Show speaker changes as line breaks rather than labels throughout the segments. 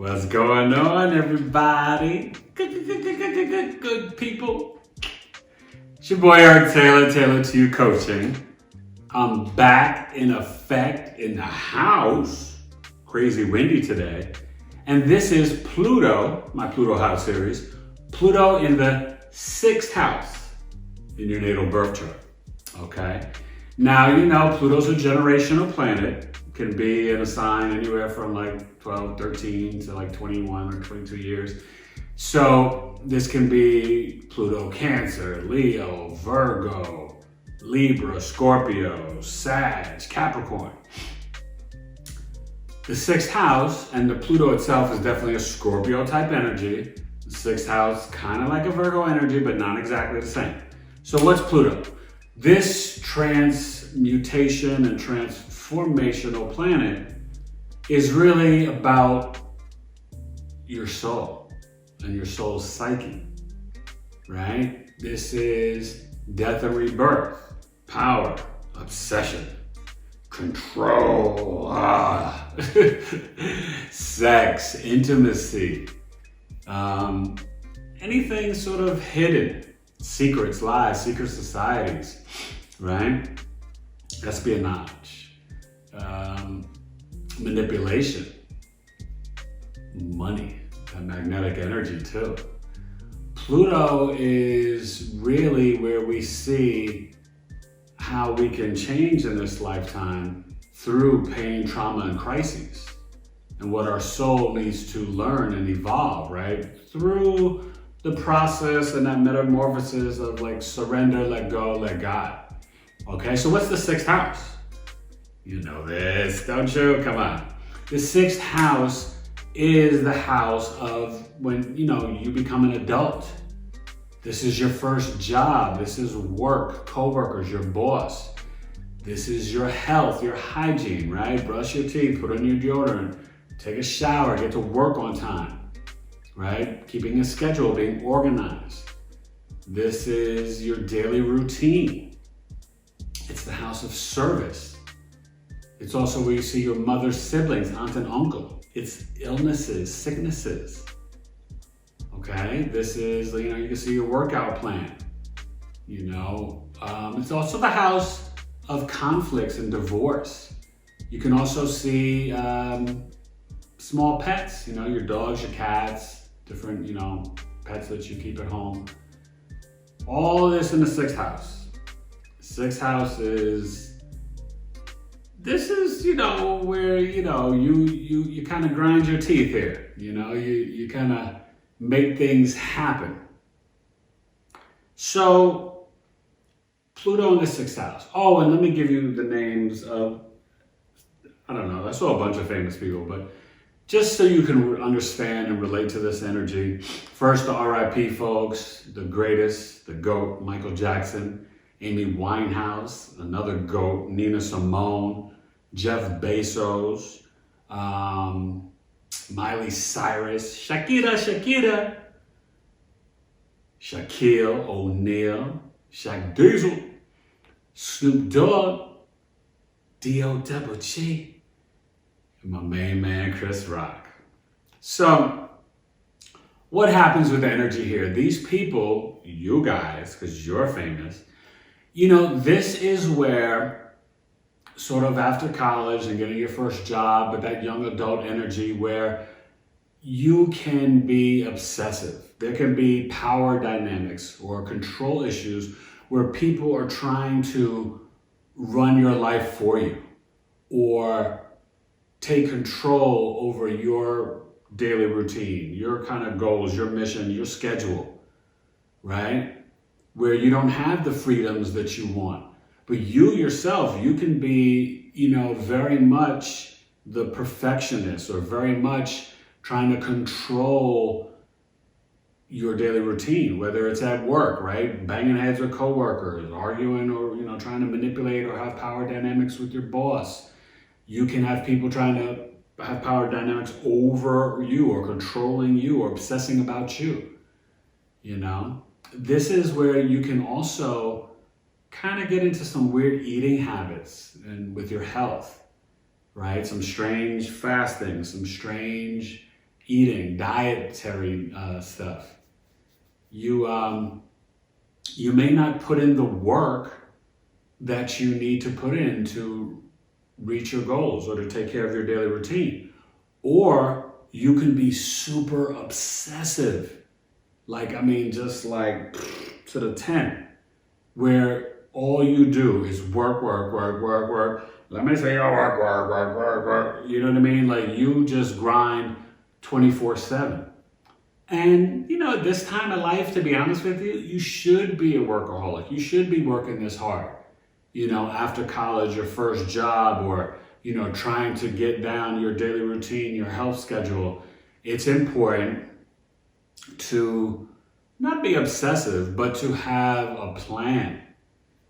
What's going on, everybody? Good people. It's your boy Eric Taylor, Taylor to You Coaching. I'm back in effect in the house. Crazy windy today. And this is Pluto, my Pluto house series. Pluto in the 6th house in your natal birth chart. Okay? Now, you know, Pluto's a generational planet. Can be in a sign anywhere from like 12, 13 to like 21 or 22 years. So this can be Pluto Cancer, Leo, Virgo, Libra, Scorpio, Sag, Capricorn. The 6th house, and the Pluto itself is definitely a Scorpio type energy. The 6th house, kind of like a Virgo energy, but not exactly the same. So what's Pluto? This transmutation and transformational planet is really about your soul and your soul's psyche, right? This is death and rebirth, power, obsession, control, sex, intimacy, anything sort of hidden, secrets, lies, secret societies, right? Espionage, manipulation, money, that magnetic energy too. Pluto is really where we see how we can change in this lifetime through pain, trauma, and crises, and what our soul needs to learn and evolve, right? Through the process and that metamorphosis of like surrender, let go, let God. Okay, so what's the 6th house? You know this, don't you? Come on. The 6th house is the house of when, you know, you become an adult. This is your first job. This is work, coworkers, your boss. This is your health, your hygiene, right? Brush your teeth, put on your deodorant, take a shower, get to work on time, right? Keeping a schedule, being organized. This is your daily routine. It's the house of service. It's also where you see your mother's siblings, aunt and uncle. It's illnesses, sicknesses. Okay, this is, you know, you can see your workout plan. You know, it's also the house of conflicts and divorce. You can also see small pets, you know, your dogs, your cats, different, you know, pets that you keep at home. All of this in the 6th house. 6th house is, this is, you know, where, you know, you kind of grind your teeth here. You know, you kind of make things happen. So Pluto in the 6th house. Oh, and let me give you the names of, I don't know, I saw a bunch of famous people, but just so you can understand and relate to this energy. First, the RIP folks, the greatest, the GOAT, Michael Jackson, Amy Winehouse, another GOAT, Nina Simone, Jeff Bezos, Miley Cyrus, Shakira, Shaquille O'Neal, Shaq Diesel, Snoop Dogg, D.O.G., and my main man, Chris Rock. So, what happens with the energy here? These people, you guys, because you're famous, you know, this is where sort of after college and getting your first job, but that young adult energy where you can be obsessive. There can be power dynamics or control issues where people are trying to run your life for you or take control over your daily routine, your kind of goals, your mission, your schedule, right? Where you don't have the freedoms that you want. But you yourself, you can be, you know, very much the perfectionist or very much trying to control your daily routine, whether it's at work, right? Banging heads with coworkers, arguing or, you know, trying to manipulate or have power dynamics with your boss. You can have people trying to have power dynamics over you or controlling you or obsessing about you, you know? This is where you can also kind of get into some weird eating habits and with your health, right? Some strange fasting, some strange eating, dietary stuff. You may not put in the work that you need to put in to reach your goals or to take care of your daily routine. Or you can be super obsessive. Just like to the 10, where all you do is work. Let me say work. You know what I mean? Like you just grind 24/7. And at this time of life, to be honest with you, you should be a workaholic. You should be working this hard. After college, your first job, or, trying to get down your daily routine, your health schedule. It's important to not be obsessive, but to have a plan,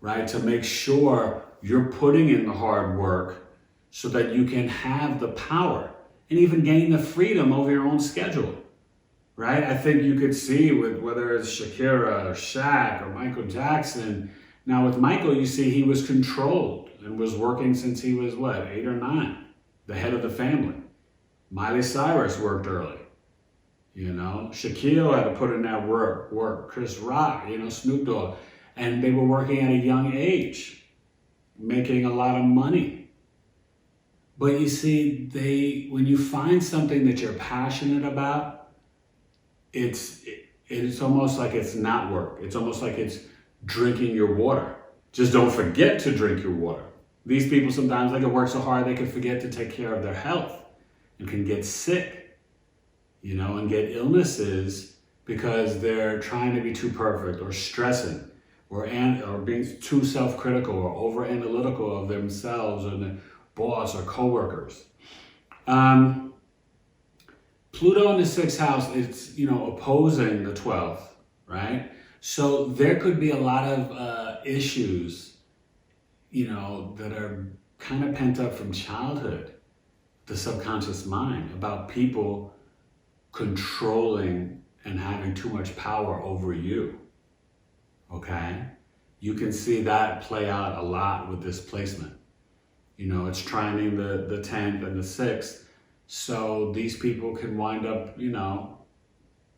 right? To make sure you're putting in the hard work so that you can have the power and even gain the freedom over your own schedule, right? I think you could see with whether it's Shakira or Shaq or Michael Jackson. Now with Michael, you see he was controlled and was working since he was 8 or 9, the head of the family. Miley Cyrus worked early. Shaquille had to put in that work. Chris Rock, Snoop Dogg. And they were working at a young age, making a lot of money. But you see, when you find something that you're passionate about, it's almost like it's not work. It's almost like it's drinking your water. Just don't forget to drink your water. These people sometimes, they can work so hard, they can forget to take care of their health and can get sick. And get illnesses because they're trying to be too perfect or stressing or being too self-critical or over-analytical of themselves or the boss or coworkers. Pluto in the 6th house, it's, opposing the 12th, right? So there could be a lot of issues, that are kind of pent up from childhood, the subconscious mind, about people controlling and having too much power over you, okay? You can see that play out a lot with this placement. It's trining the 10th and the 6th, so these people can wind up,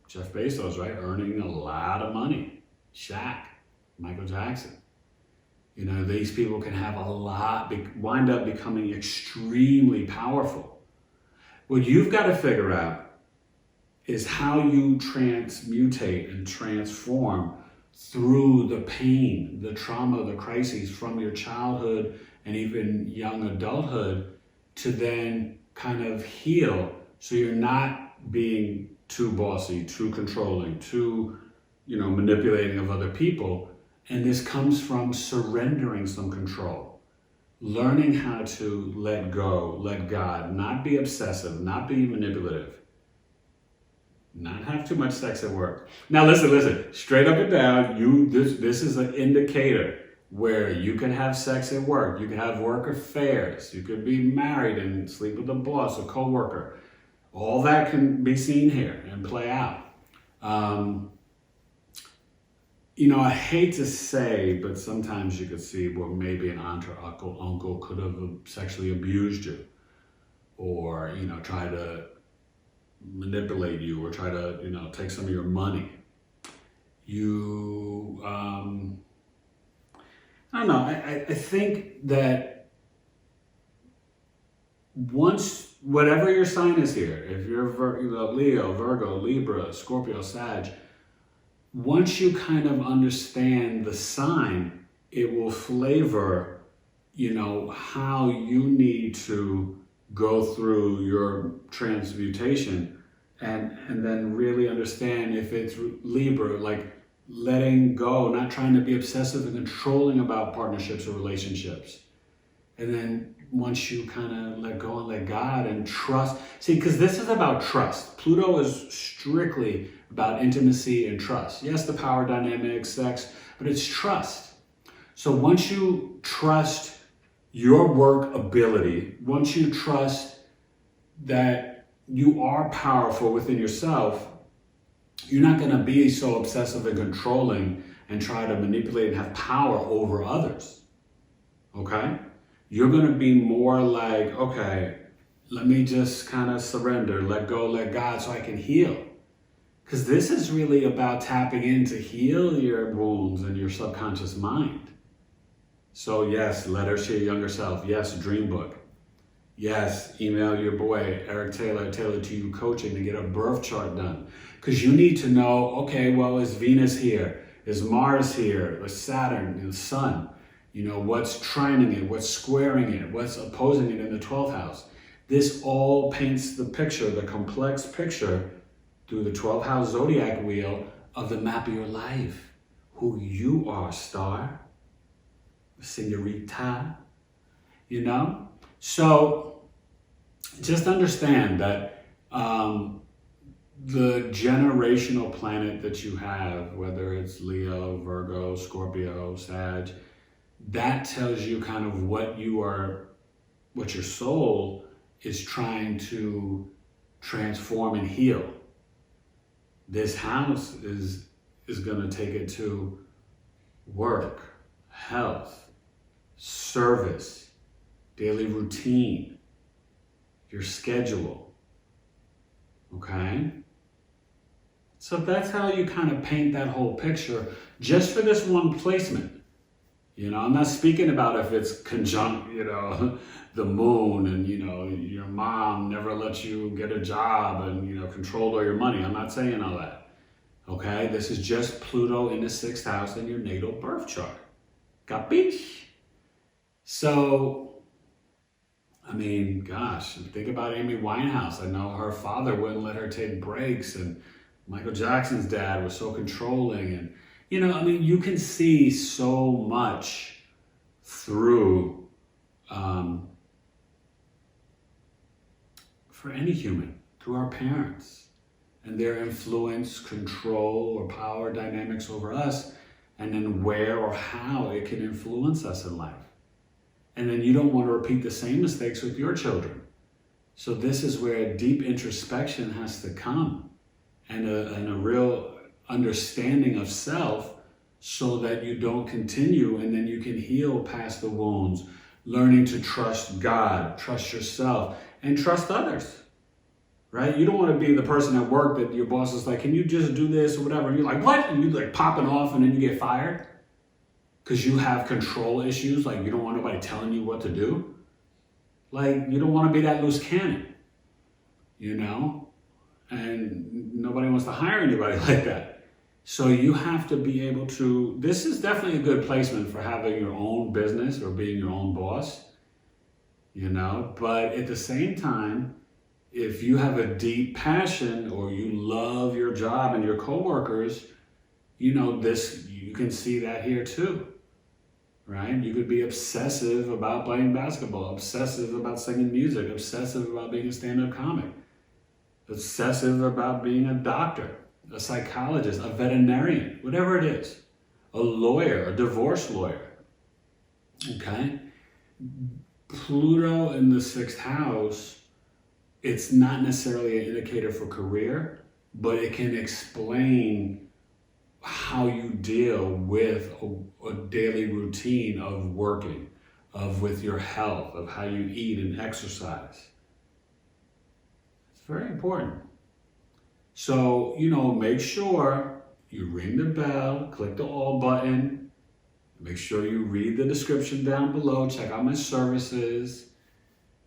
Jeff Bezos, right, earning a lot of money. Shaq, Michael Jackson. These people can have wind up becoming extremely powerful. What you've got to figure out is how you transmutate and transform through the pain, the trauma, the crises from your childhood and even young adulthood to then kind of heal so you're not being too bossy, too controlling, too, manipulating of other people. And this comes from surrendering some control, learning how to let go, let God, not be obsessive, not be manipulative. Not have too much sex at work. Now listen, straight up and down, this is an indicator where you can have sex at work, you can have work affairs, you could be married and sleep with a boss, a coworker. All that can be seen here and play out. I hate to say, but sometimes you could see where maybe an aunt or uncle could have sexually abused you, or try to manipulate you or try to take some of your money. I don't know, I think that once, whatever your sign is here, if you're Leo, Virgo, Libra, Scorpio, Sag, once you kind of understand the sign, it will flavor, how you need to go through your transmutation and then really understand if it's Libra, like letting go, not trying to be obsessive and controlling about partnerships or relationships. And then once you kind of let go and let God and trust, see, because this is about trust. Pluto is strictly about intimacy and trust. Yes, the power dynamic, sex, but it's trust. So once you trust your work ability, once you trust that you are powerful within yourself, you're not going to be so obsessive and controlling and try to manipulate and have power over others. Okay? You're going to be more like, okay, let me just kind of surrender, let go, let God, so I can heal. Because this is really about tapping in to heal your wounds and your subconscious mind. So yes, letter to your younger self. Yes, dream book. Yes, email your boy, Eric Taylor, Taylor to You Coaching, to get a birth chart done. Because you need to know, okay, well, is Venus here? Is Mars here? Is Saturn, the Sun? You know, what's trining it? What's squaring it? What's opposing it in the 12th house? This all paints the picture, the complex picture, through the 12th house zodiac wheel of the map of your life. Who you are, star, señorita, you know? So just understand that the generational planet that you have, whether it's Leo, Virgo, Scorpio, Sag, that tells you kind of what your soul is trying to transform and heal. This house is going to take it to work, health, service, daily routine, your schedule, okay? So that's how you kind of paint that whole picture just for this one placement. You know, I'm not speaking about if it's conjunct, you know, the moon and, you know, your mom never lets you get a job and, you know, controlled all your money. I'm not saying all that, okay? This is just Pluto in the 6th house in your natal birth chart. Capiche? So, I mean, gosh, think about Amy Winehouse. I know her father wouldn't let her take breaks, and Michael Jackson's dad was so controlling, and you know, I mean, you can see so much through, for any human, through our parents and their influence, control, or power dynamics over us, and then where or how it can influence us in life. And then you don't want to repeat the same mistakes with your children. So this is where deep introspection has to come, and a real understanding of self, so that you don't continue, and then you can heal past the wounds, learning to trust God, trust yourself, and trust others, right? You don't want to be the person at work that your boss is like, can you just do this or whatever? And you're like, what? And you're like popping off, and then you get fired because you have control issues. Like, you don't want nobody telling you what to do. Like, you don't want to be that loose cannon, you know? And nobody wants to hire anybody like that. So you have to be able to, this is definitely a good placement for having your own business or being your own boss, you know? But at the same time, if you have a deep passion or you love your job and your coworkers, you know, this, you can see that here too, right? You could be obsessive about playing basketball, obsessive about singing music, obsessive about being a stand-up comic, obsessive about being a doctor, a psychologist, a veterinarian, whatever it is, a lawyer, a divorce lawyer, okay? Pluto in the 6th house, it's not necessarily an indicator for career, but it can explain how you deal with a daily routine of working, of with your health, of how you eat and exercise. It's very important. So, you know, make sure you ring the bell, click the all button, make sure you read the description down below, check out my services.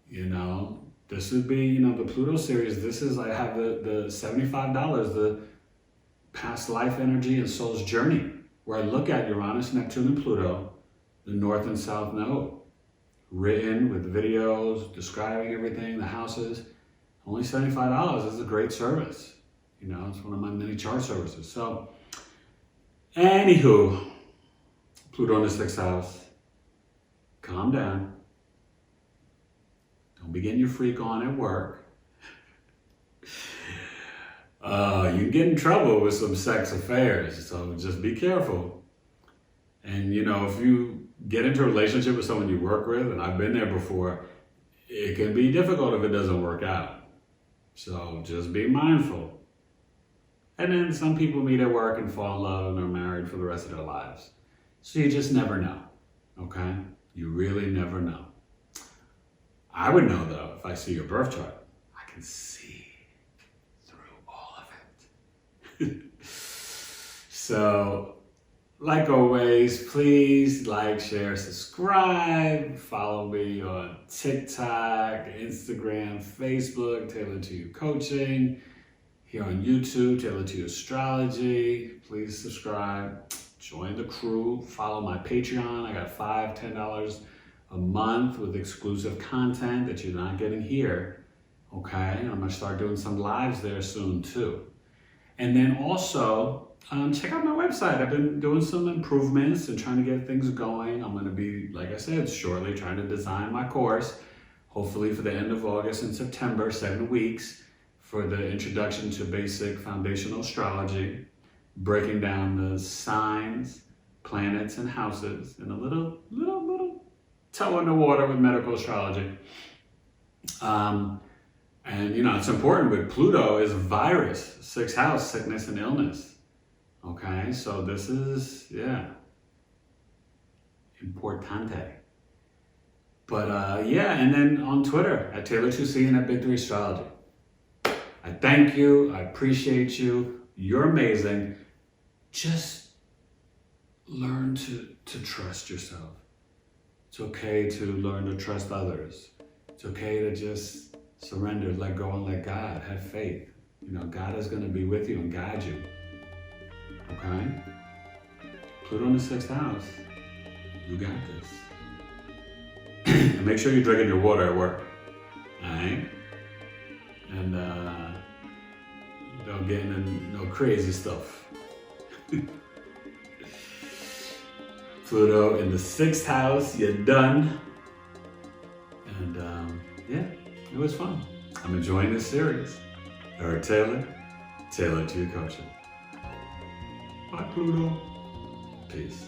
You know, this would be, you know, the Pluto series. This is, I have the $75, the past life energy and soul's journey, where I look at Uranus, Neptune, and Pluto, the north and south node, written with videos, describing everything, the houses. Only $75 is a great service. You know, it's one of my many chart services. So, anywho, Pluto in the 6th house, calm down. Don't be getting your freak on at work. You get in trouble with some sex affairs, so just be careful. And, you know, if you get into a relationship with someone you work with, and I've been there before, it can be difficult if it doesn't work out. So just be mindful. And then some people meet at work and fall in love and are married for the rest of their lives. So you just never know, okay? You really never know. I would know though if I see your birth chart. I can see through all of it. So, like always, please like, share, subscribe. Follow me on TikTok, Instagram, Facebook, Tailored to You Coaching. Here on YouTube, Tailored to You Astrology. Please subscribe. Join the crew. Follow my Patreon. I got $5, $10 a month with exclusive content that you're not getting here. Okay? I'm going to start doing some lives there soon too. And then also, check out my website. I've been doing some improvements and trying to get things going. I'm going to be, like I said, shortly trying to design my course, hopefully for the end of August and September, 7 weeks, for the introduction to basic foundational astrology, breaking down the signs, planets, and houses, and a little toe in the water with medical astrology. And you know, it's important with Pluto is a virus, 6th house, sickness and illness. Okay, so this is, importante. But yeah, and then on Twitter, at Taylor2C and at Big 3 Astrology. I thank you, I appreciate you, you're amazing. Just learn to trust yourself. It's okay to learn to trust others. It's okay to just surrender, let go, and let God. Have faith. You know, God is going to be with you and guide you. Okay? Pluto in the 6th house. You got this. And make sure you're drinking your water at work. Alright? And don't get into no crazy stuff. Pluto in the 6th house, you're done. And yeah, it was fun. I'm enjoying this series. Eric Taylor, Tailored to You Coaching. Bye, Pluto. Peace.